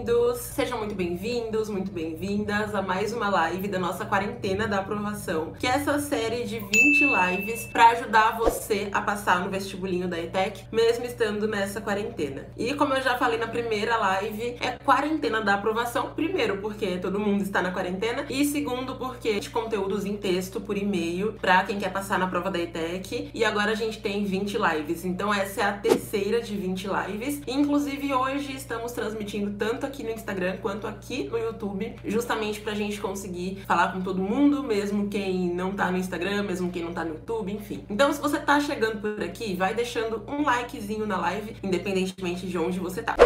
bem-vindos! Sejam muito bem-vindos, muito bem-vindas a mais uma live da nossa quarentena da aprovação, que é essa série de 20 lives para ajudar você a passar no vestibulinho da ETEC, mesmo estando nessa quarentena. E como eu já falei na primeira live, é quarentena da aprovação, primeiro porque todo mundo está na quarentena e segundo porque de conteúdos em texto por e-mail para quem quer passar na prova da ETEC, e agora a gente tem 20 lives, então essa é a terceira de 20 lives. Inclusive hoje estamos transmitindo tanto aqui no Instagram quanto aqui no YouTube, justamente pra gente conseguir falar com todo mundo, mesmo quem não tá no Instagram, mesmo quem não tá no YouTube, enfim. Então se você tá chegando por aqui, vai deixando um likezinho na live, independentemente de onde você tá.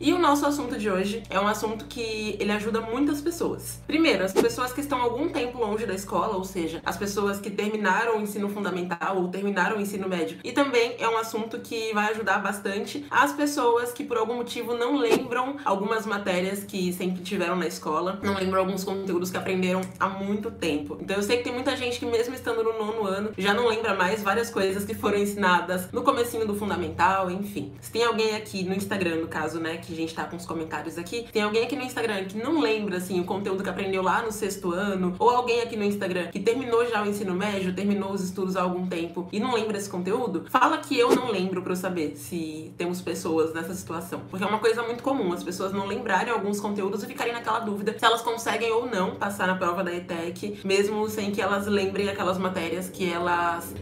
E o nosso assunto de hoje é um assunto que ele ajuda muitas pessoas. Primeiro, as pessoas que estão há algum tempo longe da escola, ou seja, as pessoas que terminaram o ensino fundamental ou terminaram o ensino médio. E também é um assunto que vai ajudar bastante as pessoas que por algum motivo não lembram algumas matérias que sempre tiveram na escola, não lembram alguns conteúdos que aprenderam há muito tempo. Então eu sei que tem muita gente que mesmo estando no 9º ano já não lembra mais várias coisas que foram ensinadas no comecinho do fundamental, enfim. Se tem alguém aqui no Instagram, no caso, né, que a gente tá com os comentários aqui, tem alguém aqui no Instagram que não lembra, assim, o conteúdo que aprendeu lá no 6º ano, ou alguém aqui no Instagram que terminou já o ensino médio, terminou os estudos há algum tempo e não lembra esse conteúdo, fala que eu não lembro pra eu saber se temos pessoas nessa situação. Porque é uma coisa muito comum, as pessoas não lembrarem alguns conteúdos e ficarem naquela dúvida se elas conseguem ou não passar na prova da ETEC, mesmo sem que elas lembrem aquelas matérias que elas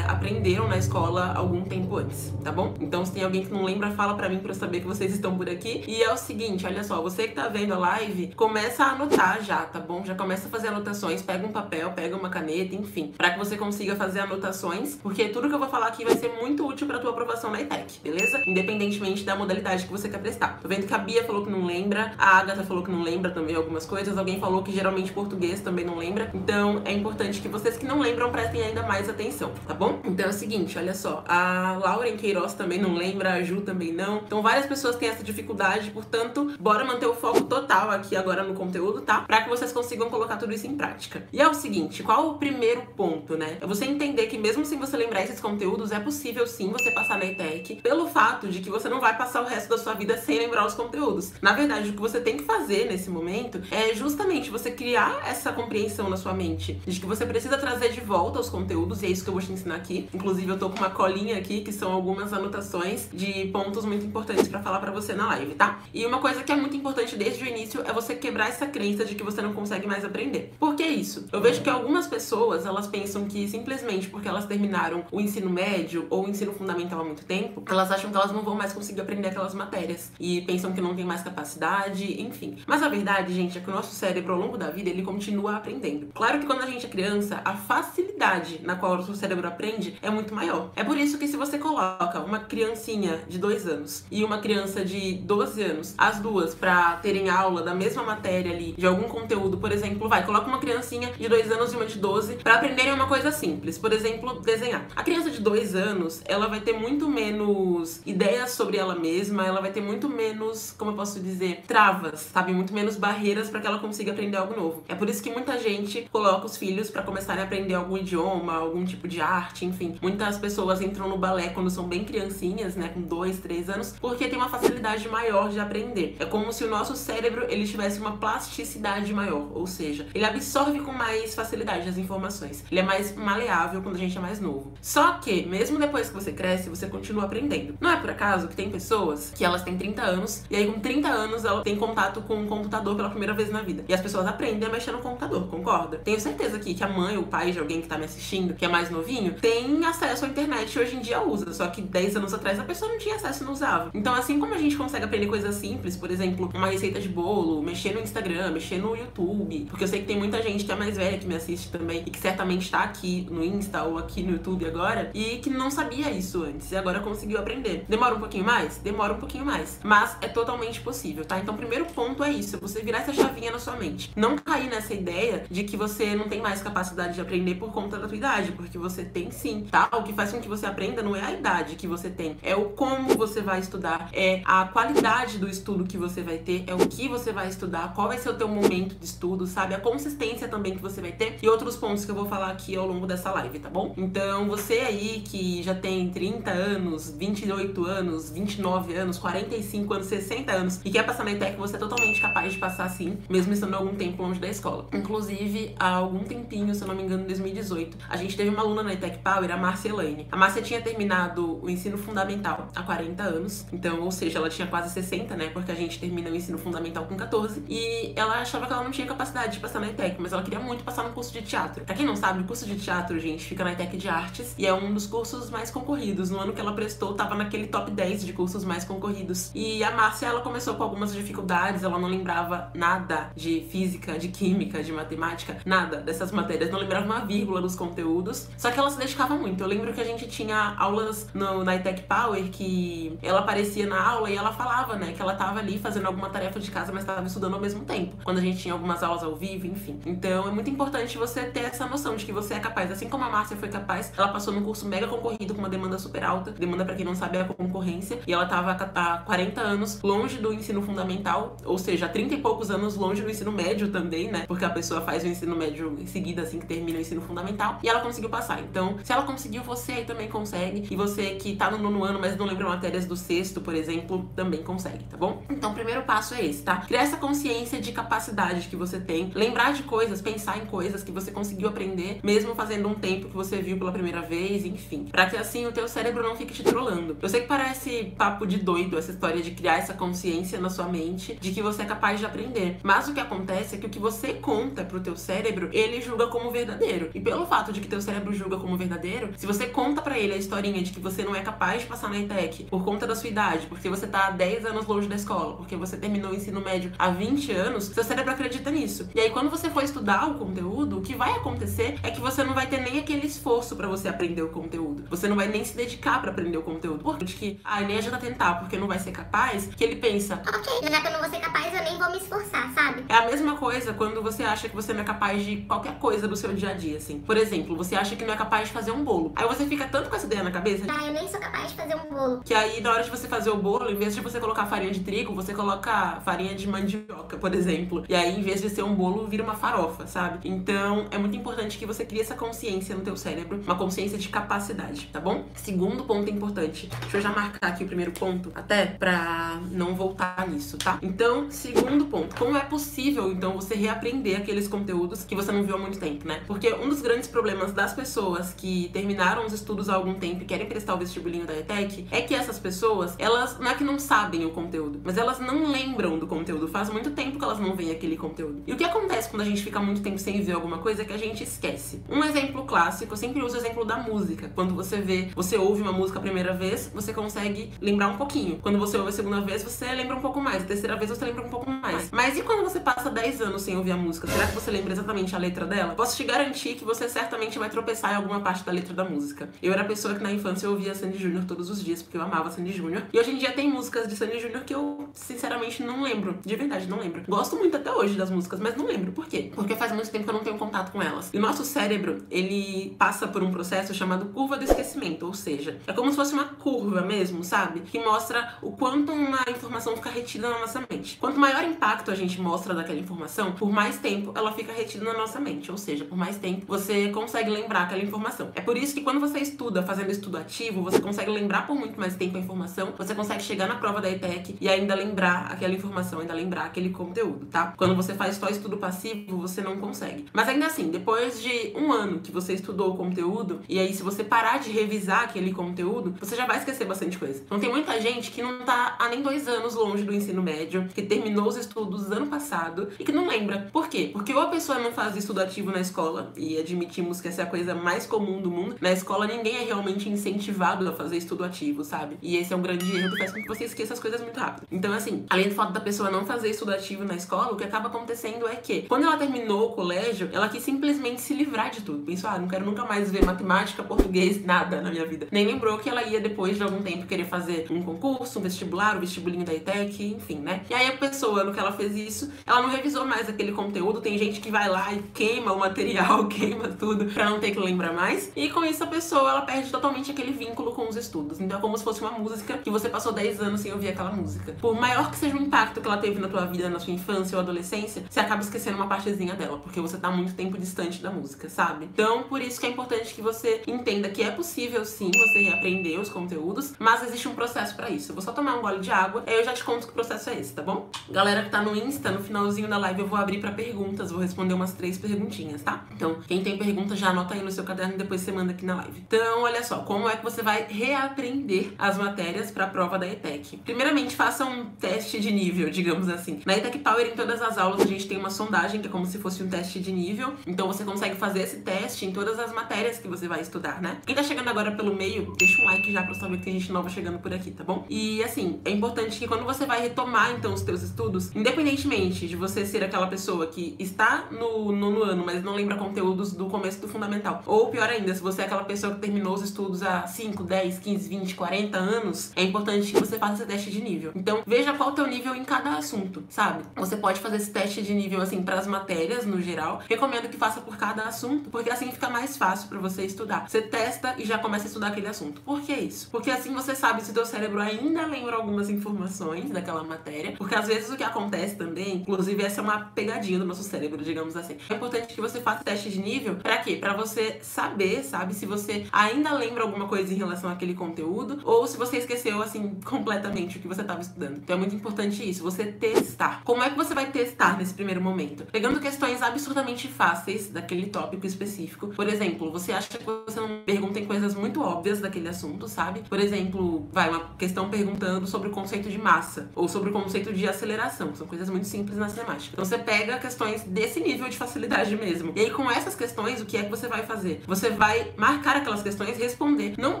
aprenderam na escola algum tempo antes, tá bom? Então se tem alguém que não lembra, fala pra mim pra eu saber que vocês estão por aqui. E é o seguinte, olha só, você que tá vendo a live, começa a anotar já, tá bom? Já começa a fazer anotações, pega um papel, pega uma caneta, enfim, pra que você consiga fazer anotações, porque tudo que eu vou falar aqui vai ser muito útil pra tua aprovação na ETEC, beleza? Independentemente da modalidade que você quer prestar. Tô vendo que a Bia falou que não lembra, a Agatha falou que não lembra também algumas coisas, alguém falou que geralmente português também não lembra, então é importante que vocês que não lembram prestem ainda mais atenção, tá bom? Então é o seguinte, olha só, a Lauren Queiroz também não lembra, a Ju também não, então várias pessoas têm essa dificuldade, portanto, bora manter o foco total aqui agora no conteúdo, tá? Pra que vocês consigam colocar tudo isso em prática. E é o seguinte, qual o primeiro ponto, né? É você entender que mesmo sem você lembrar esses conteúdos, é possível sim você passar na ETEC, pelo fato de que você não vai passar o resto da sua vida sem lembrar os conteúdos. Na verdade, o que você tem que fazer nesse momento é justamente você criar essa compreensão na sua mente de que você precisa trazer de volta os conteúdos, e é isso que eu vou te ensinar aqui. Inclusive, eu tô com uma colinha aqui, que são algumas anotações de pontos muito importantes pra falar pra você na live, tá? E uma coisa que é muito importante desde o início é você quebrar essa crença de que você não consegue mais aprender. Por que isso? Eu vejo que algumas pessoas, elas pensam que simplesmente porque elas terminaram o ensino médio ou o ensino fundamental há muito tempo, elas acham que elas não vão mais conseguir aprender aquelas matérias e pensam que não tem mais capacidade, enfim. Mas a verdade, gente, é que o nosso cérebro ao longo da vida, ele continua aprendendo. Claro que quando a gente é criança, a facilidade na qual o nosso cérebro aprende é muito maior. É por isso que se você coloca uma criancinha de 2 anos e uma criança de 12 anos, as duas pra terem aula da mesma matéria ali, de algum conteúdo, por exemplo, coloca uma criancinha de 2 anos e uma de 12 pra aprenderem uma coisa simples, por exemplo, desenhar. A criança de 2 anos, ela vai ter muito menos ideias sobre ela mesma, ela vai ter muito menos, como eu posso dizer, travas, sabe? Muito menos barreiras pra que ela consiga aprender algo novo. É por isso que muita gente coloca os filhos pra começarem a aprender algum idioma, algum tipo de arte, enfim. Muitas pessoas entram no balé quando são bem criancinhas, né, com 2, 3 anos, porque tem uma facilidade maior de aprender. É como se o nosso cérebro, ele tivesse uma plasticidade maior, ou seja, ele absorve com mais facilidade as informações. Ele é mais maleável quando a gente é mais novo. Só que, mesmo depois que você cresce, você continua aprendendo. Não é por acaso que tem pessoas que elas têm 30 anos, e aí com 30 anos ela tem contato com um computador pela primeira vez na vida. E as pessoas aprendem a mexer no computador, concorda? Tenho certeza aqui que a mãe ou o pai de alguém que tá me assistindo, que é mais novinho, tem acesso à internet e hoje em dia usa. Só que 10 anos atrás a pessoa não tinha acesso e não usava. Então assim como a gente consegue aprender coisas simples, por exemplo, uma receita de bolo, mexer no Instagram, mexer no YouTube, porque eu sei que tem muita gente que é mais velha que me assiste também e que certamente tá aqui no Insta ou aqui no YouTube agora e que não sabia isso antes e agora conseguiu aprender. Demora um pouquinho mais? Demora um pouquinho mais, mas é totalmente possível, tá? Então o primeiro ponto é isso, você virar essa chavinha na sua mente. Não cair nessa ideia de que você não tem mais capacidade de aprender por conta da tua idade, porque você tem sim, tá? O que faz com que você aprenda não é a idade que você tem, é o como você vai estudar, é a qualidade qualidade do estudo que você vai ter, é o que você vai estudar, qual vai ser o teu momento de estudo, sabe? A consistência também que você vai ter e outros pontos que eu vou falar aqui ao longo dessa live, tá bom? Então, você aí que já tem 30 anos, 28 anos, 29 anos, 45 anos, 60 anos e quer passar na ETEC, você é totalmente capaz de passar sim, mesmo estando algum tempo longe da escola. Inclusive, há algum tempinho, se eu não me engano, em 2018, a gente teve uma aluna na ETEC Power, a Márcia Elaine. A Márcia tinha terminado o ensino fundamental há 40 anos, então, ou seja, ela tinha quase 60, né, porque a gente termina o ensino fundamental com 14, e ela achava que ela não tinha capacidade de passar na ETEC, mas ela queria muito passar no curso de teatro. Pra quem não sabe, o curso de teatro, gente, fica na ETEC de Artes e é um dos cursos mais concorridos. No ano que ela prestou, tava naquele top 10 de cursos mais concorridos. E a Márcia, ela começou com algumas dificuldades, ela não lembrava nada de física, de química, de matemática, nada dessas matérias, não lembrava uma vírgula dos conteúdos, só que ela se dedicava muito. Eu lembro que a gente tinha aulas na ETEC Power que ela aparecia na aula e ela falava, né, que ela tava ali fazendo alguma tarefa de casa, mas tava estudando ao mesmo tempo, quando a gente tinha algumas aulas ao vivo, enfim. Então é muito importante você ter essa noção de que você é capaz, assim como a Márcia foi capaz, ela passou num curso mega concorrido com uma demanda super alta. Demanda, pra quem não sabe, é a concorrência, e ela tava há 40 anos longe do ensino fundamental, ou seja, há 30 e poucos anos longe do ensino médio também, né, porque a pessoa faz o ensino médio em seguida, assim que termina o ensino fundamental, e ela conseguiu passar. Então, se ela conseguiu, você aí também consegue, e você que tá no 9º ano, mas não lembra matérias do 6º, por exemplo, também consegue, tá bom? Então, o primeiro passo é esse, tá? Criar essa consciência de capacidade que você tem, lembrar de coisas, pensar em coisas que você conseguiu aprender, mesmo fazendo um tempo que você viu pela primeira vez, enfim, pra que assim o teu cérebro não fique te trolando. Eu sei que parece papo de doido essa história de criar essa consciência na sua mente de que você é capaz de aprender, mas o que acontece é que o que você conta pro teu cérebro, ele julga como verdadeiro. E pelo fato de que teu cérebro julga como verdadeiro, se você conta pra ele a historinha de que você não é capaz de passar na ETEC por conta da sua idade, porque você tá há 10 anos longe da escola, porque você terminou o ensino médio há 20 anos, seu cérebro acredita nisso. E aí quando você for estudar o conteúdo, o que vai acontecer é que você não vai ter nem aquele esforço pra você aprender o conteúdo. Você não vai nem se dedicar pra aprender o conteúdo. Porque nem adianta tentar, porque não vai ser capaz, que ele pensa, ok, já que eu não vou ser capaz, eu nem vou me esforçar, sabe? É a mesma coisa quando você acha que você não é capaz de qualquer coisa do seu dia a dia, assim. Por exemplo, você acha que não é capaz de fazer um bolo. Aí você fica tanto com essa ideia na cabeça, eu nem sou capaz de fazer um bolo, que aí na hora de você fazer o bolo, em vez de você colocar farinha de trigo, você coloca farinha de mandioca, por exemplo. E aí, em vez de ser um bolo, vira uma farofa, sabe? Então, é muito importante que você crie essa consciência no teu cérebro, uma consciência de capacidade, tá bom? Segundo ponto importante. Deixa eu já marcar aqui o primeiro ponto, até pra não voltar nisso, tá? Então, segundo ponto. Como é possível, então, você reaprender aqueles conteúdos que você não viu há muito tempo, né? Porque um dos grandes problemas das pessoas que terminaram os estudos há algum tempo e querem prestar o vestibulinho da ETEC é que essas pessoas, elas não é que não sabem o conteúdo, mas elas não lembram do conteúdo. Faz muito tempo que elas não veem aquele conteúdo. E o que acontece quando a gente fica muito tempo sem ver alguma coisa é que a gente esquece. Um exemplo clássico, eu sempre uso o exemplo da música. Quando você ouve uma música a primeira vez, você consegue lembrar um pouquinho. Quando você ouve a segunda vez, você lembra um pouco mais. A terceira vez, você lembra um pouco mais. Mas e quando você passa 10 anos sem ouvir a música? Será que você lembra exatamente a letra dela? Posso te garantir que você certamente vai tropeçar em alguma parte da letra da música. Eu era a pessoa que na infância eu ouvia Sandy Júnior todos os dias, porque eu amava Sandy Júnior. E hoje em dia tem músicas de Sandy Júnior que eu, sinceramente, não lembro. De verdade, não lembro. Gosto muito até hoje das músicas, mas não lembro. Por quê? Porque faz muito tempo que eu não tenho contato com elas. E o nosso cérebro, ele passa por um processo chamado curva do esquecimento, ou seja, é como se fosse uma curva mesmo, sabe? Que mostra o quanto uma informação fica retida na nossa mente. Quanto maior impacto a gente mostra daquela informação, por mais tempo ela fica retida na nossa mente, ou seja, por mais tempo você consegue lembrar aquela informação. É por isso que quando você estuda fazendo estudo ativo, você consegue lembrar por muito mais tempo a informação, você consegue chegar na prova da ETEC e ainda lembrar aquela informação, ainda lembrar aquele conteúdo, tá? Quando você faz só estudo passivo, você não consegue. Mas ainda assim, depois de um ano que você estudou o conteúdo, e aí se você parar de revisar aquele conteúdo, você já vai esquecer bastante coisa. Então tem muita gente que não tá há nem 2 anos longe do ensino médio, que terminou os estudos ano passado e que não lembra. Por quê? Porque ou a pessoa não faz estudo ativo na escola, e admitimos que essa é a coisa mais comum do mundo. Na escola ninguém é realmente incentivado a fazer estudo ativo, sabe? E esse é um grande erro que faz com que você esqueça as coisas muito rápido. Então assim, além do fato da pessoa não fazer estudo ativo na escola, o que acaba acontecendo é que quando ela terminou o colégio, ela quis simplesmente se livrar de tudo. Pensou, não quero nunca mais ver matemática, português, nada na minha vida. Nem lembrou que ela ia depois de algum tempo querer fazer um concurso, um vestibular, o vestibulinho da ETEC, enfim, né? E aí a pessoa, no que ela fez isso, ela não revisou mais aquele conteúdo. Tem gente que vai lá e queima o material, queima tudo pra não ter que lembrar mais. E com isso a pessoa, ela perde totalmente aquele vínculo com os estudos. Então é como se fosse uma música que você passou 10 anos sem ouvir aquela música. música. Por maior que seja o impacto que ela teve na tua vida, na sua infância ou adolescência, você acaba esquecendo uma partezinha dela, porque você tá muito tempo distante da música, sabe? Então, por isso que é importante que você entenda que é possível sim você reaprender os conteúdos, mas existe um processo pra isso. Eu vou só tomar um gole de água, aí eu já te conto que processo é esse, tá bom? Galera que tá no Insta, no finalzinho da live eu vou abrir pra perguntas, vou responder umas 3 perguntinhas, tá? Então, quem tem pergunta já anota aí no seu caderno e depois você manda aqui na live. Então, olha só, como é que você vai reaprender as matérias pra prova da ETEC? Primeiramente, faça um teste de nível, digamos assim. Na ETEC Power, em todas as aulas, a gente tem uma sondagem, que é como se fosse um teste de nível. Então, você consegue fazer esse teste em todas as matérias que você vai estudar, né? Quem tá chegando agora pelo meio, deixa um like já pra saber que tem gente nova chegando por aqui, tá bom? E, assim, é importante que quando você vai retomar, então, os teus estudos, independentemente de você ser aquela pessoa que está no nono ano, mas não lembra conteúdos do começo do fundamental, ou pior ainda, se você é aquela pessoa que terminou os estudos há 5, 10, 15, 20, 40 anos, é importante que você faça esse teste de nível. Então, veja qual é o teu nível em cada assunto, sabe? Você pode fazer esse teste de nível, assim, para as matérias, no geral. Recomendo que faça por cada assunto, porque assim fica mais fácil para você estudar. Você testa e já começa a estudar aquele assunto. Por que isso? Porque assim você sabe se o teu cérebro ainda lembra algumas informações daquela matéria, porque às vezes o que acontece também, inclusive essa é uma pegadinha do nosso cérebro, digamos assim. É importante que você faça teste de nível, pra quê? Pra você saber, sabe, se você ainda lembra alguma coisa em relação àquele conteúdo, ou se você esqueceu, assim, completamente o que você estava estudando. Então é muito importante isso, você testar. Como é que você vai testar nesse primeiro momento? Pegando questões absurdamente fáceis daquele tópico específico. Por exemplo, você acha que você não pergunta em coisas muito óbvias daquele assunto, sabe? Por exemplo, uma questão perguntando sobre o conceito de massa, ou sobre o conceito de aceleração, que são coisas muito simples na cinemática. Então você pega questões desse nível de facilidade mesmo. E aí com essas questões, o que é que você vai fazer? Você vai marcar aquelas questões e responder. Não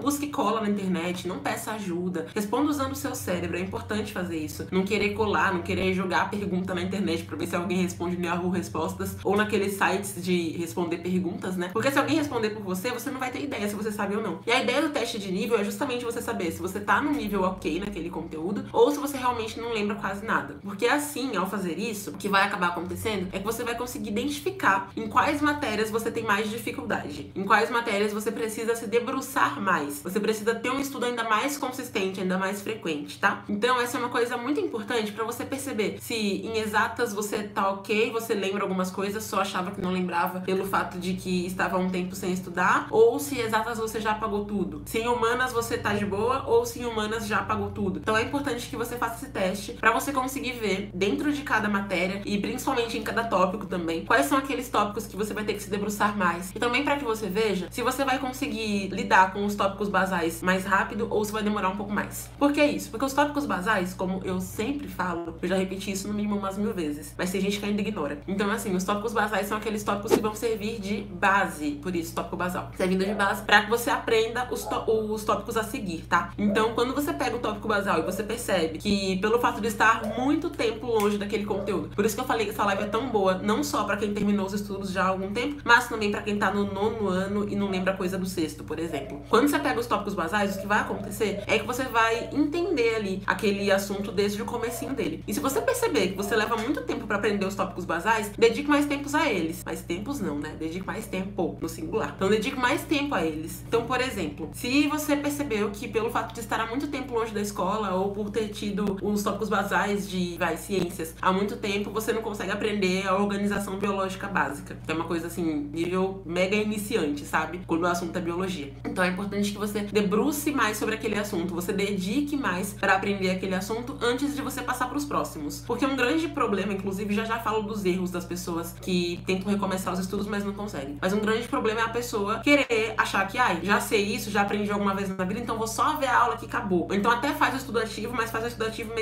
busque cola na internet, não peça ajuda. Responda usando o seu cérebro, é importante fazer isso. Não querer colar, não querer jogar a pergunta na internet pra ver se alguém responde no Yahoo Respostas, ou naqueles sites de responder perguntas, né? Porque se alguém responder por você, você não vai ter ideia se você sabe ou não. E a ideia do teste de nível é justamente você saber se você tá num nível ok naquele conteúdo, ou se você realmente não lembra quase nada. Porque assim, ao fazer isso, o que vai acabar acontecendo é que você vai conseguir identificar em quais matérias você tem mais dificuldade, em quais matérias você precisa se debruçar mais, você precisa ter um estudo ainda mais consistente, ainda mais frequente, tá? Então essa é uma coisa muito importante pra você perceber se em exatas você tá ok, você lembra algumas coisas, só achava que não lembrava pelo fato de que estava há um tempo sem estudar, ou se exatas você já apagou tudo. Se em humanas você tá de boa, ou se em humanas já apagou tudo. Então é importante que você faça esse teste pra você conseguir ver dentro de cada matéria e principalmente em cada tópico também, quais são aqueles tópicos que você vai ter que se debruçar mais. E também pra que você veja se você vai conseguir lidar com os tópicos basais mais rápido ou se vai demorar um pouco mais. Por que isso? Porque os tópicos basais, como eu sempre falo, eu já repeti isso no mínimo umas 1000 vezes, mas tem gente que ainda ignora. Então assim, os tópicos basais são aqueles tópicos que vão servir de base, por isso tópico basal, servindo de base pra que você aprenda os tópicos a seguir, tá? Então quando você pega o tópico basal e você percebe que pelo fato de estar muito tempo longe daquele conteúdo, por isso que eu falei que essa live é tão boa, não só pra quem terminou os estudos já há algum tempo, mas também pra quem tá no nono ano e não lembra coisa do sexto, por exemplo. Quando você pega os tópicos basais, o que vai acontecer é que você vai entender ali aquele assunto desde o comecinho dele. E se você perceber que você leva muito tempo pra aprender os tópicos basais, dedique mais tempos a eles. Mais tempos não, né? Dedique mais tempo, no singular. Então dedique mais tempo a eles. Então, por exemplo, se você percebeu que pelo fato de estar há muito tempo longe da escola ou por ter tido os tópicos basais de ciências há muito tempo, você não consegue aprender a organização biológica básica. Que é uma coisa assim, nível mega iniciante, sabe? Quando o assunto é biologia. Então é importante que você debruce mais sobre aquele assunto, você dedique mais para aprender aquele assunto antes de você passar para os próximos. Porque um grande problema, inclusive já falo dos erros das pessoas que tentam recomeçar os estudos, mas não conseguem. Mas um grande problema é a pessoa querer achar que, já sei isso, já aprendi alguma vez na vida, então vou só ver a aula que acabou. Ou então até faz o estudo ativo, mas faz o estudo ativo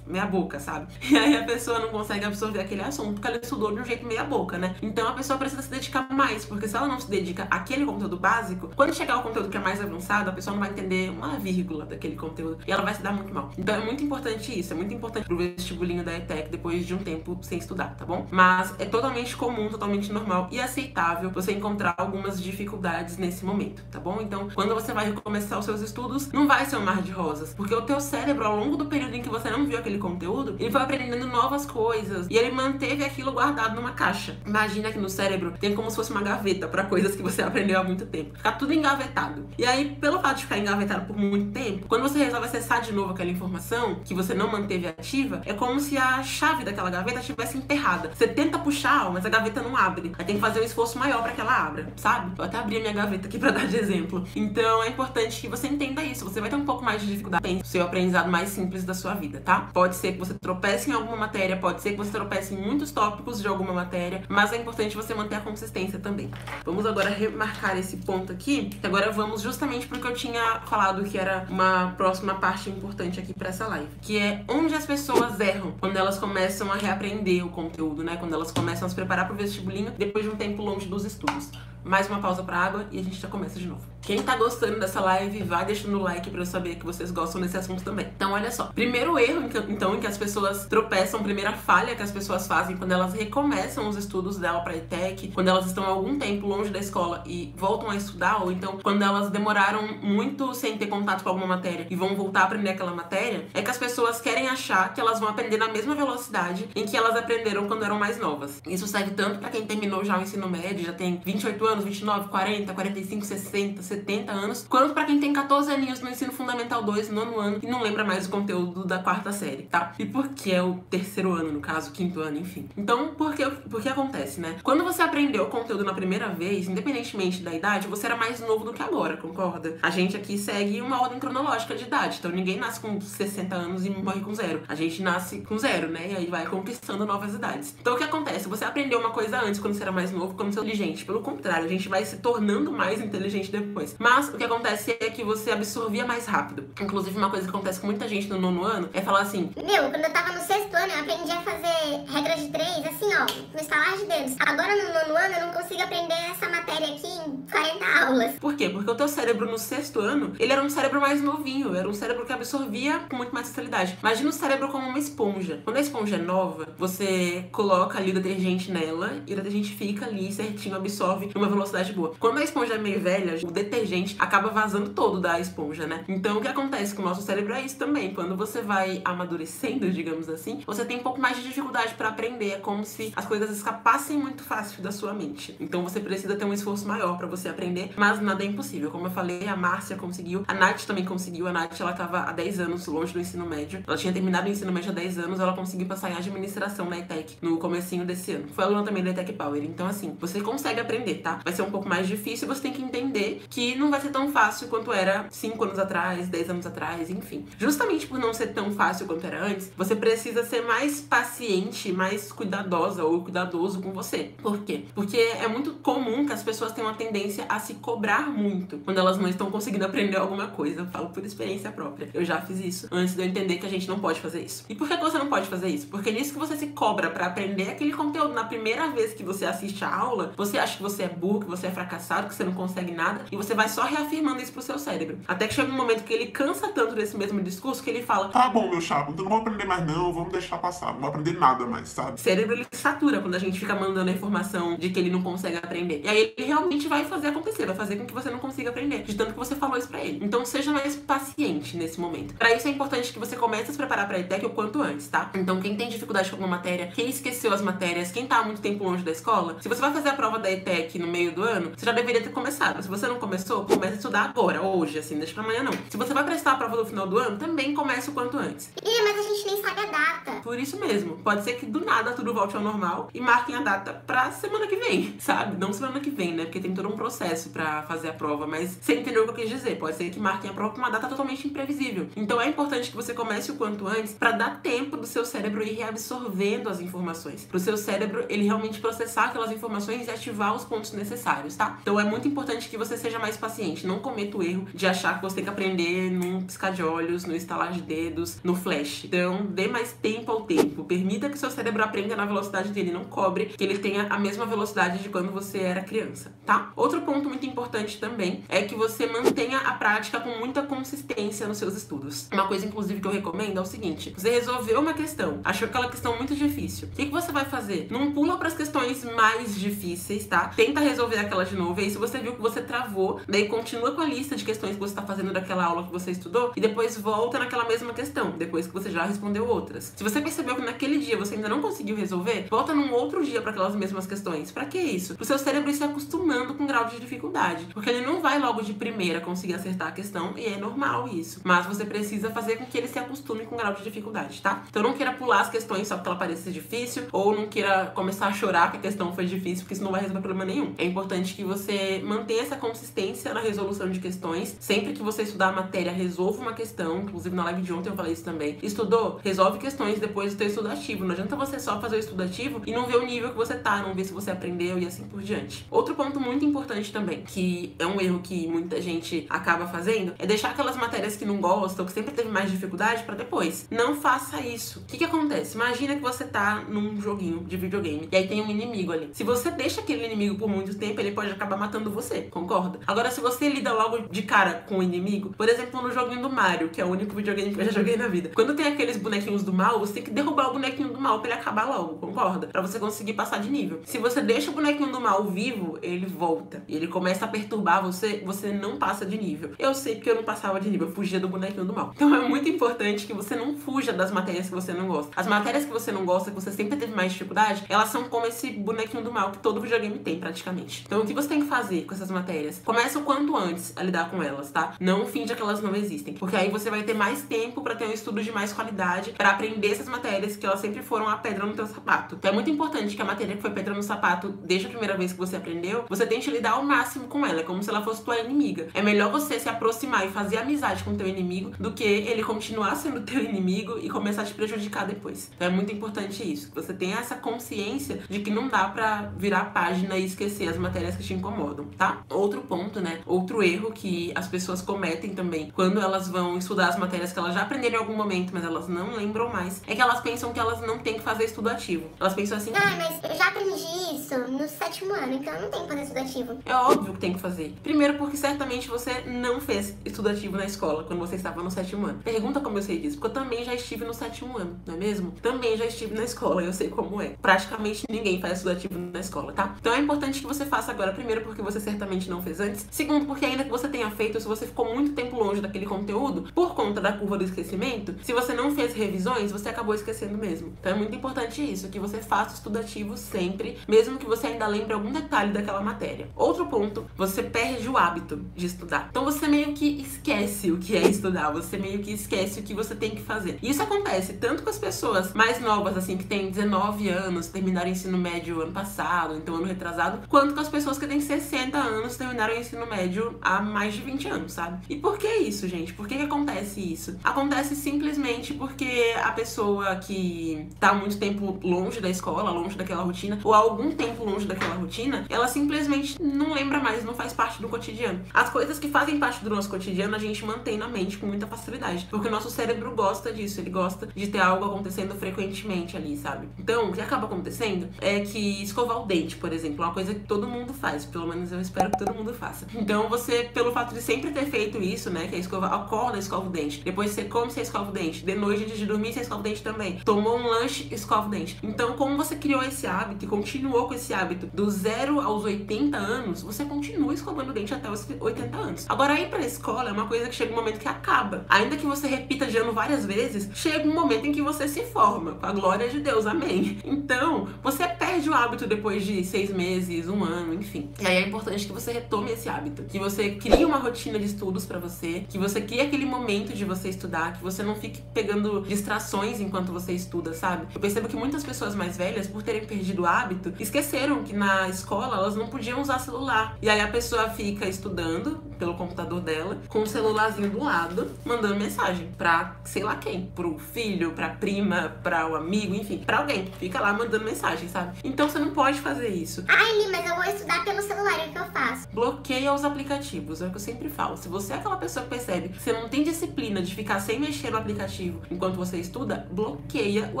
meia boca, sabe? E aí a pessoa não consegue absorver aquele assunto porque ela estudou de um jeito meia boca, né? Então a pessoa precisa se dedicar mais, porque se ela não se dedica àquele conteúdo básico, quando chegar ao conteúdo que é mais avançado, a pessoa não vai entender uma vírgula daquele conteúdo e ela vai se dar muito mal. Então é muito importante isso, é muito importante pro vestibulinho da ETEC depois de um tempo sem estudar, tá bom? Mas é totalmente comum, totalmente normal e aceitável você encontrar algumas dificuldades nesse momento, tá bom? Então, quando você vai recomeçar os seus estudos, não vai ser um mar de rosas, porque o teu cérebro, ao longo do período em que você não viu aquele conteúdo, ele foi aprendendo novas coisas e ele manteve aquilo guardado numa caixa. Imagina que no cérebro tem como se fosse uma gaveta para coisas que você aprendeu há muito tempo. Fica tudo engavetado. E aí, pelo fato de ficar engavetado por muito tempo, quando você resolve acessar de novo aquela informação que você não manteve ativa, é como se a chave daquela gaveta estivesse enterrada. Você tenta puxar, mas a gaveta não abre. Aí tem que fazer um esforço maior para que ela abra, sabe? Eu até abri a minha gaveta aqui para dar de exemplo. Então é importante que você entenda isso. Você vai ter um pouco mais de dificuldade no seu aprendizado mais simples da sua vida, tá? Pode ser que você tropece em alguma matéria, pode ser que você tropece em muitos tópicos de alguma matéria, mas é importante você manter a consistência também. Vamos agora remarcar esse ponto aqui, que agora vamos justamente porque eu tinha falado que era uma próxima parte importante aqui para essa live, que é onde as pessoas erram quando elas começam a reaprender o conteúdo, né? Quando elas começam a se preparar para o vestibulinho depois de um tempo longe dos estudos. Mais uma pausa pra água e a gente já começa de novo. Quem tá gostando dessa live, vai deixando o like pra eu saber que vocês gostam desse assunto também. Então, olha só. Primeiro erro, então, em que as pessoas tropeçam, primeira falha que as pessoas fazem quando elas recomeçam os estudos dela pra ETEC, quando elas estão algum tempo longe da escola e voltam a estudar, ou então quando elas demoraram muito sem ter contato com alguma matéria e vão voltar a aprender aquela matéria, é que as pessoas querem achar que elas vão aprender na mesma velocidade em que elas aprenderam quando eram mais novas. Isso serve tanto pra quem terminou já o ensino médio, já tem 28 anos, 29, 40, 45, 60, 70 anos, quanto pra quem tem 14 aninhos no ensino fundamental 2, nono ano, e não lembra mais o conteúdo da quarta série, tá? E por que é o terceiro ano, no caso, quinto ano, enfim. Então, por que acontece, né? Quando você aprendeu o conteúdo na primeira vez, independentemente da idade, você era mais novo do que agora, concorda? A gente aqui segue uma ordem cronológica de idade, então ninguém nasce com 60 anos e morre com 0. A gente nasce com 0, né? E aí vai conquistando novas idades. Então, o que acontece? Você aprendeu uma coisa antes, quando você era mais novo, quando você é inteligente. Pelo contrário, a gente vai se tornando mais inteligente depois. Mas o que acontece é que você absorvia mais rápido. Inclusive, uma coisa que acontece com muita gente no nono ano é falar assim: Meu, quando eu tava no sexto ano, eu aprendi a fazer regra de 3, assim, ó, no estalar de dedos. Agora, no nono ano, eu não consigo aprender essa matéria aqui em 40 aulas. Por quê? Porque o teu cérebro no sexto ano, ele era um cérebro mais novinho, era um cérebro que absorvia com muito mais facilidade. Imagina o cérebro como uma esponja. Quando a esponja é nova, você coloca ali o detergente nela e o detergente fica ali certinho, absorve numa velocidade boa. Quando a esponja é meio velha, o detergente acaba vazando todo da esponja, né? Então, o que acontece com o nosso cérebro é isso também. Quando você vai amadurecendo, digamos assim, você tem um pouco mais de dificuldade pra aprender. É como se as coisas escapassem muito fácil da sua mente. Então, você precisa ter um esforço maior pra você aprender, mas nada é impossível. Como eu falei, a Márcia conseguiu, a Nath também conseguiu. A Nath, ela tava há 10 anos longe do ensino médio. Ela tinha terminado o ensino médio há 10 anos, ela conseguiu passar em administração na ETEC no comecinho desse ano. Foi aluna também da ETEC Power. Então, assim, você consegue aprender, tá? Vai ser um pouco mais difícil, você tem que entender que não vai ser tão fácil quanto era 5 anos atrás, 10 anos atrás, enfim. Justamente por não ser tão fácil quanto era antes, você precisa ser mais paciente, mais cuidadosa ou cuidadoso com você. Por quê? Porque é muito comum que as pessoas tenham uma tendência a se cobrar muito quando elas não estão conseguindo aprender alguma coisa. Eu falo por experiência própria. Eu já fiz isso antes de eu entender que a gente não pode fazer isso. E por que você não pode fazer isso? Porque nisso que você se cobra pra aprender aquele conteúdo na primeira vez que você assiste a aula, você acha que você é burro, que você é fracassado, que você não consegue nada, e você vai só reafirmando isso pro seu cérebro. Até que chega um momento que ele cansa tanto desse mesmo discurso que ele fala: tá bom, meu chapa, então não vou aprender mais não, vamos deixar passar, não vou aprender nada mais, sabe? O cérebro, ele satura quando a gente fica mandando a informação de que ele não consegue aprender. E aí ele realmente vai fazer acontecer, vai fazer com que você não consiga aprender, de tanto que você falou isso pra ele. Então seja mais paciente nesse momento. Pra isso é importante que você comece a se preparar pra ETEC o quanto antes, tá? Então quem tem dificuldade com alguma matéria, quem esqueceu as matérias, quem tá há muito tempo longe da escola, se você vai fazer a prova da ETEC no meio do ano, você já deveria ter começado. Se você não começou, comece a estudar agora, hoje, assim, deixa pra amanhã não. Se você vai prestar a prova do final do ano, também comece o quanto antes. Mas a gente nem sabe a data. Por isso mesmo, pode ser que do nada tudo volte ao normal e marquem a data pra semana que vem, sabe? Não semana que vem, né? Porque tem todo um processo pra fazer a prova, mas você entendeu o que eu quis dizer. Pode ser que marquem a prova pra uma data totalmente imprevisível. Então é importante que você comece o quanto antes pra dar tempo do seu cérebro ir reabsorvendo as informações. Pro seu cérebro, ele realmente processar aquelas informações e ativar os pontos necessários, tá? Então é muito importante que você seja mais paciente. Não cometa o erro de achar que você tem que aprender num piscar de olhos, no estalar de dedos, no flash. Então, dê mais tempo ao tempo. Permita que seu cérebro aprenda na velocidade dele. Não cobre que ele tenha a mesma velocidade de quando você era criança. segurança, tá? Outro ponto muito importante também é que você mantenha a prática com muita consistência nos seus estudos. Uma coisa, inclusive, que eu recomendo é o seguinte: você resolveu uma questão, achou aquela questão muito difícil, o que você vai fazer? Não pula para as questões mais difíceis, tá? Tenta resolver aquela de novo, e aí se você viu que você travou, daí continua com a lista de questões que você tá fazendo daquela aula que você estudou, e depois volta naquela mesma questão, depois que você já respondeu outras. Se você percebeu que naquele dia você ainda não conseguiu resolver, volta num outro dia para aquelas mesmas questões. Pra que isso? Pro seu cérebro ir se acostumando com o grau de dificuldade, porque ele não vai logo de primeira conseguir acertar a questão, e é normal isso. Mas você precisa fazer com que ele se acostume com o grau de dificuldade, tá? Então não queira pular as questões só porque ela pareça difícil, ou não queira começar a chorar que a questão foi difícil, porque isso não vai resolver problema nenhum. É importante que você mantenha essa consistência na resolução de questões. Sempre que você estudar a matéria, resolva uma questão. Inclusive na live de ontem eu falei isso também. Estudou? Resolve questões depois do teu estudo ativo. Não adianta você só fazer o estudo ativo e não ver o nível que você tá, não ver se você aprendeu e assim por diante. Outro ponto muito importante também, que é um erro que muita gente acaba fazendo, é deixar aquelas matérias que não gosta ou que sempre teve mais dificuldade pra depois. Não faça isso. O que acontece? Imagina que você tá num joguinho de videogame e aí tem um inimigo ali. Se você deixa aquele inimigo por muito tempo, ele pode acabar matando você, concorda? Agora, se você lida logo de cara com o inimigo, por exemplo, no joguinho do Mario, que é o único videogame que eu já joguei na vida, quando tem aqueles bonequinhos do mal, você tem que derrubar o bonequinho do mal pra ele acabar logo, concorda? Pra você conseguir passar de nível. Se você deixa o bonequinho do mal vivo, ele volta e ele começa a perturbar você, você não passa de nível. Eu sei porque eu não passava de nível, eu fugia do bonequinho do mal. Então é muito importante que você não fuja das matérias que você não gosta. As matérias que você não gosta, que você sempre teve mais dificuldade, elas são como esse bonequinho do mal que todo videogame tem, praticamente. Então o que você tem que fazer com essas matérias? Começa o quanto antes a lidar com elas, tá? Não finja que elas não existem, porque aí você vai ter mais tempo pra ter um estudo de mais qualidade, pra aprender essas matérias que elas sempre foram a pedra no teu sapato. Então é muito importante que a matéria que foi pedra no sapato, desde a primeira vez que você aprendeu, você tente lidar ao máximo com ela, é como se ela fosse tua inimiga. É melhor você se aproximar e fazer amizade com o teu inimigo do que ele continuar sendo teu inimigo e começar a te prejudicar depois. Então é muito importante isso, que você tenha essa consciência de que não dá pra virar a página e esquecer as matérias que te incomodam, tá? Outro ponto, né? Outro erro que as pessoas cometem também quando elas vão estudar as matérias que elas já aprenderam em algum momento, mas elas não lembram mais, é que elas pensam que elas não têm que fazer estudo ativo. Elas pensam assim: ah, mas eu já aprendi isso no 7º ano, então eu não tenho que fazer estudo ativo. É óbvio que tem que fazer. Primeiro porque certamente você não fez estudo ativo na escola quando você estava no 7º ano. Pergunta como eu sei disso, porque eu também já estive no 7º ano, não é mesmo? Também já estive na escola, eu sei como é. Praticamente ninguém faz estudo ativo na escola, tá? Então é importante que você faça agora, primeiro porque você certamente não fez antes, segundo porque ainda que você tenha feito, se você ficou muito tempo longe daquele conteúdo, por conta da curva do esquecimento, se você não fez revisões, você acabou esquecendo mesmo. Então é muito importante isso, que você faça estudo ativo sempre, mesmo que você ainda lembre algum detalhe daquela matéria. Outro ponto, você perde o hábito de estudar. Então você meio que esquece o que é estudar, você meio que esquece o que você tem que fazer. E isso acontece tanto com as pessoas mais novas, assim, que têm 19 anos, terminaram o ensino médio ano passado, então ano retrasado, quanto com as pessoas que têm 60 anos, terminaram o ensino médio há mais de 20 anos, sabe? E por que isso, gente? Por que acontece isso? Acontece simplesmente porque a pessoa que tá há muito tempo longe da escola, longe daquela rotina, ou há algum tempo longe daquela rotina, ela simplesmente não lembra mais, não faz parte do cotidiano. As coisas que fazem parte do nosso cotidiano, a gente mantém na mente com muita facilidade, porque o nosso cérebro gosta disso, ele gosta de ter algo acontecendo frequentemente ali, sabe? Então, o que acaba acontecendo é que escovar o dente, por exemplo, é uma coisa que todo mundo faz, pelo menos eu espero que todo mundo faça. Então, você, pelo fato de sempre ter feito isso, né, que é acorda, escova o dente, depois você come, você escova o dente, de noite, antes de dormir, você escova o dente também, tomou um lanche, escova o dente. Então, como você criou esse hábito e continuou com esse hábito do 0 aos 80 anos, você continua escovando o dente até os 80 anos. Agora, ir pra escola é uma coisa que chega um momento que acaba. Ainda que você repita de ano várias vezes, chega um momento em que você se forma, com a glória de Deus, amém. Então, você perde o hábito depois de 6 meses, 1 ano, enfim. E aí é importante que você retome esse hábito, que você crie uma rotina de estudos pra você, que você crie aquele momento de você estudar, que você não fique pegando distrações enquanto você estuda, sabe? Eu percebo que muitas pessoas mais velhas, por terem perdido o hábito, esqueceram que na escola elas não podiam usar celular. E aí a pessoa fica estudando, pelo computador dela, com o celularzinho do lado, mandando mensagem pra sei lá quem, pro filho, pra prima, pra o amigo, enfim, pra alguém. Fica lá mandando mensagem, sabe? Então você não pode fazer isso. Ai, Li, mas eu vou estudar pelo celular, o que eu faço? Bloqueia os aplicativos, é o que eu sempre falo. Se você é aquela pessoa que percebe que você não tem disciplina de ficar sem mexer no aplicativo enquanto você estuda, bloqueia o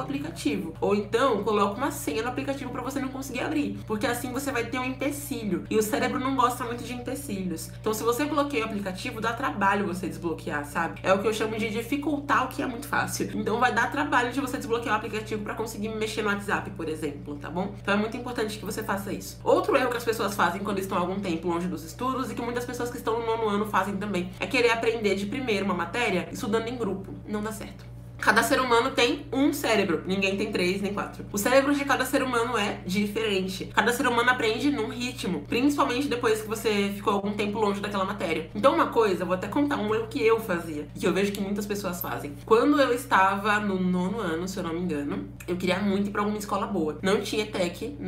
aplicativo. Ou então, coloca uma senha no aplicativo pra você não conseguir abrir. Porque assim você vai ter um empecilho. E o cérebro não gosta muito de empecilhos. Então, se você bloqueia o aplicativo, dá trabalho você desbloquear, sabe? É o que eu chamo de dificultar o que é muito fácil. Então, vai dar trabalho de você desbloquear o aplicativo pra conseguir mexer no WhatsApp, por exemplo, tá bom? Então, é muito importante que você faça isso. Outro erro que as pessoas fazem quando estão há algum tempo longe dos estudos e que muitas pessoas que estão no 9º ano fazem também é querer aprender de primeiro uma matéria estudando em grupo. Não dá certo. Cada ser humano tem um cérebro, ninguém tem 3 nem 4. O cérebro de cada ser humano é diferente. Cada ser humano aprende num ritmo, principalmente depois que você ficou algum tempo longe daquela matéria. Então uma coisa, eu vou até contar um erro que eu fazia, e que eu vejo que muitas pessoas fazem. Quando eu estava no 9º ano, se eu não me engano, eu queria muito ir pra alguma escola boa. Não tinha ETEC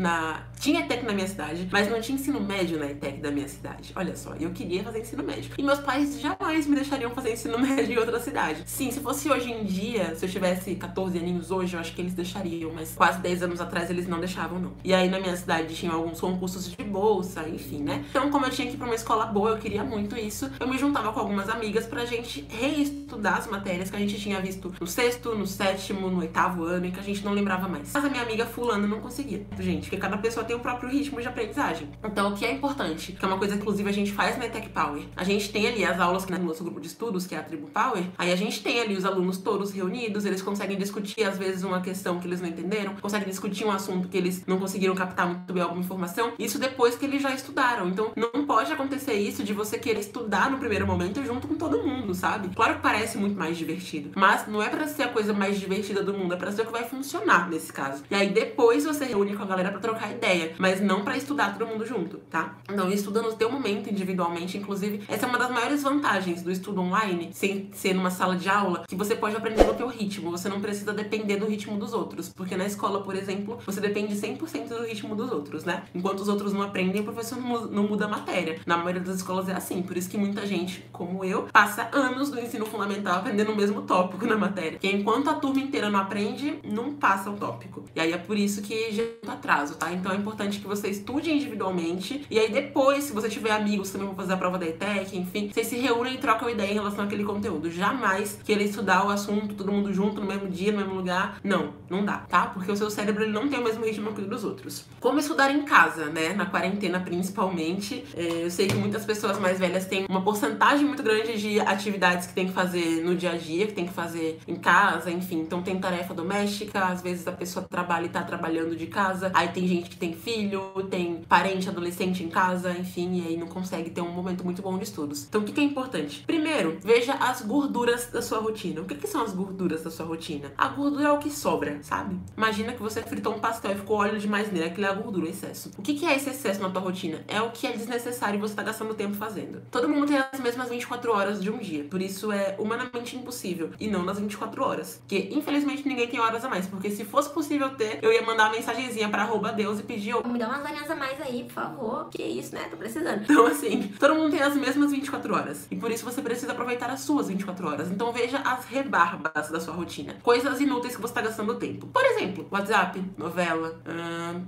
Tinha ETEC na minha cidade, mas não tinha ensino médio na ETEC da minha cidade. Olha só, eu queria fazer ensino médio. E meus pais jamais me deixariam fazer ensino médio em outra cidade. Sim, se fosse hoje em dia, se eu tivesse 14 aninhos hoje, eu acho que eles deixariam, mas quase 10 anos atrás eles não deixavam, não. E aí na minha cidade tinha alguns concursos de bolsa, enfim, né? Então, como eu tinha que ir pra uma escola boa, eu queria muito isso, eu me juntava com algumas amigas pra gente reestudar as matérias que a gente tinha visto no 6º, no 7º, no 8º ano e que a gente não lembrava mais. Mas a minha amiga fulana não conseguia, gente, porque cada pessoa tem o próprio ritmo de aprendizagem. Então, o que é importante, que é uma coisa que inclusive a gente faz na ETEC Power, a gente tem ali as aulas no nosso grupo de estudos, que é a Tribo Power, aí a gente tem ali os alunos todos reunidos, eles conseguem discutir, às vezes, uma questão que eles não entenderam, conseguem discutir um assunto que eles não conseguiram captar muito bem alguma informação, isso depois que eles já estudaram. Então, não pode acontecer isso de você querer estudar no primeiro momento junto com todo mundo, sabe? Claro que parece muito mais divertido, mas não é pra ser a coisa mais divertida do mundo, é pra ser o que vai funcionar nesse caso. E aí, depois você reúne com a galera pra trocar ideia, mas não pra estudar todo mundo junto, tá? Não, estuda no teu momento individualmente, inclusive, essa é uma das maiores vantagens do estudo online, sem ser numa sala de aula, que você pode aprender no teu ritmo, você não precisa depender do ritmo dos outros, porque na escola, por exemplo, você depende 100% do ritmo dos outros, né? Enquanto os outros não aprendem, o professor não muda a matéria. Na maioria das escolas é assim, por isso que muita gente, como eu, passa anos do ensino fundamental aprendendo o mesmo tópico na matéria, que enquanto a turma inteira não aprende, não passa o tópico. E aí é por isso que gera um atraso, tá? Então é importante que você estude individualmente, e aí depois, se você tiver amigos que também vão fazer a prova da ETEC, enfim, vocês se reúnem e trocam ideia em relação àquele conteúdo. Jamais querer estudar o assunto, todo mundo junto, no mesmo dia, no mesmo lugar. Não dá, tá? Porque o seu cérebro, ele não tem o mesmo ritmo que o dos outros. Como estudar em casa, né? Na quarentena, principalmente. Eu sei que muitas pessoas mais velhas têm uma porcentagem muito grande de atividades que tem que fazer no dia a dia, que tem que fazer em casa, enfim. Então tem tarefa doméstica, às vezes a pessoa trabalha e tá trabalhando de casa, aí tem gente que tem filho, tem parente adolescente em casa, enfim, e aí não consegue ter um momento muito bom de estudos. Então o que é importante? Primeiro, veja as gorduras da sua rotina. O que são as gorduras da sua rotina? A gordura é o que sobra, sabe? Imagina que você fritou um pastel e ficou óleo demais nele, aquilo é a gordura, o excesso. O que é esse excesso na tua rotina? É o que é desnecessário e você tá gastando tempo fazendo. Todo mundo tem as mesmas 24 horas de um dia, por isso é humanamente impossível, e não nas 24 horas. Porque, infelizmente, ninguém tem horas a mais, porque se fosse possível ter, eu ia mandar uma mensagenzinha pra @Deus e pedir, me dá umas horinhas a mais aí, por favor. Que isso, né? Tô precisando. Então, assim, todo mundo tem as mesmas 24 horas. E por isso você precisa aproveitar as suas 24 horas. Então veja as rebarbas da sua rotina. Coisas inúteis que você tá gastando tempo. Por exemplo, WhatsApp, novela,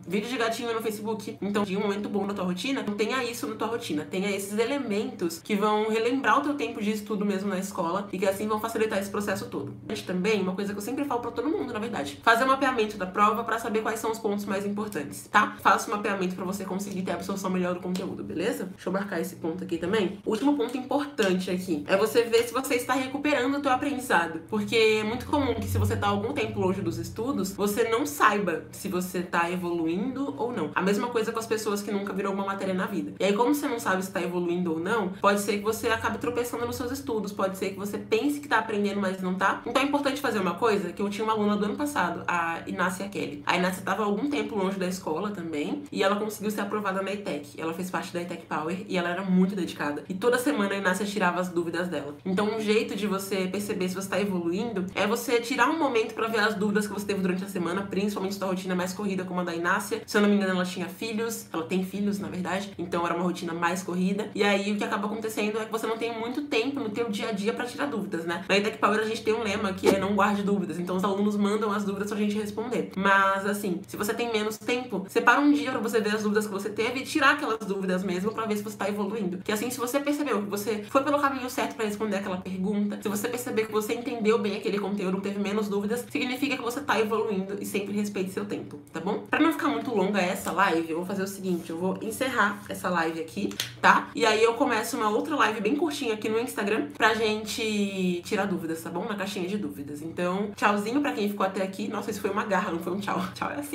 vídeo de gatinho no Facebook. Então, de um momento bom na tua rotina, não tenha isso na tua rotina. Tenha esses elementos que vão relembrar o teu tempo de estudo mesmo na escola e que assim vão facilitar esse processo todo. Mas também, uma coisa que eu sempre falo pra todo mundo, na verdade, fazer um mapeamento da prova pra saber quais são os pontos mais importantes, tá? Faça um mapeamento pra você conseguir ter a absorção melhor do conteúdo, beleza? Deixa eu marcar esse ponto aqui também. O último ponto importante aqui é você ver se você está recuperando o teu aprendizado, porque é muito comum que se você tá algum tempo longe dos estudos, você não saiba se você tá evoluindo ou não. A mesma coisa com as pessoas que nunca viram uma matéria na vida. E aí, como você não sabe se tá evoluindo ou não, pode ser que você acabe tropeçando nos seus estudos, pode ser que você pense que tá aprendendo, mas não tá. Então é importante fazer uma coisa, que eu tinha uma aluna do ano passado, a Inácia Kelly. A Inácia tava há algum tempo longe da escola também, e ela conseguiu ser aprovada na ETEC. Ela fez parte da ETEC Power e ela era muito dedicada. E toda semana a Inácia tirava as dúvidas dela. Então um jeito de você perceber se você tá evoluindo recomendo é você tirar um momento pra ver as dúvidas que você teve durante a semana, principalmente sua rotina mais corrida como a da Inácia. Se eu não me engano, ela tinha filhos, ela tem filhos, na verdade, então era uma rotina mais corrida. E aí o que acaba acontecendo é que você não tem muito tempo no teu dia a dia pra tirar dúvidas, né? Na Tech Power a gente tem um lema que é não guarde dúvidas, então os alunos mandam as dúvidas pra gente responder. Mas assim, se você tem menos tempo, separa um dia pra você ver as dúvidas que você teve e tirar aquelas dúvidas mesmo pra ver se você tá evoluindo. Que assim, se você percebeu que você foi pelo caminho certo pra responder aquela pergunta, se você perceber que você entendeu bem aquele conteúdo, teve menos dúvidas, significa que você tá evoluindo e sempre respeite seu tempo, tá bom? Pra não ficar muito longa essa live, eu vou fazer o seguinte, eu vou encerrar essa live aqui, tá? E aí eu começo uma outra live bem curtinha aqui no Instagram pra gente tirar dúvidas, tá bom? Na caixinha de dúvidas. Então, tchauzinho pra quem ficou até aqui. Nossa, isso foi uma garra, não foi um tchau. Tchau é assim.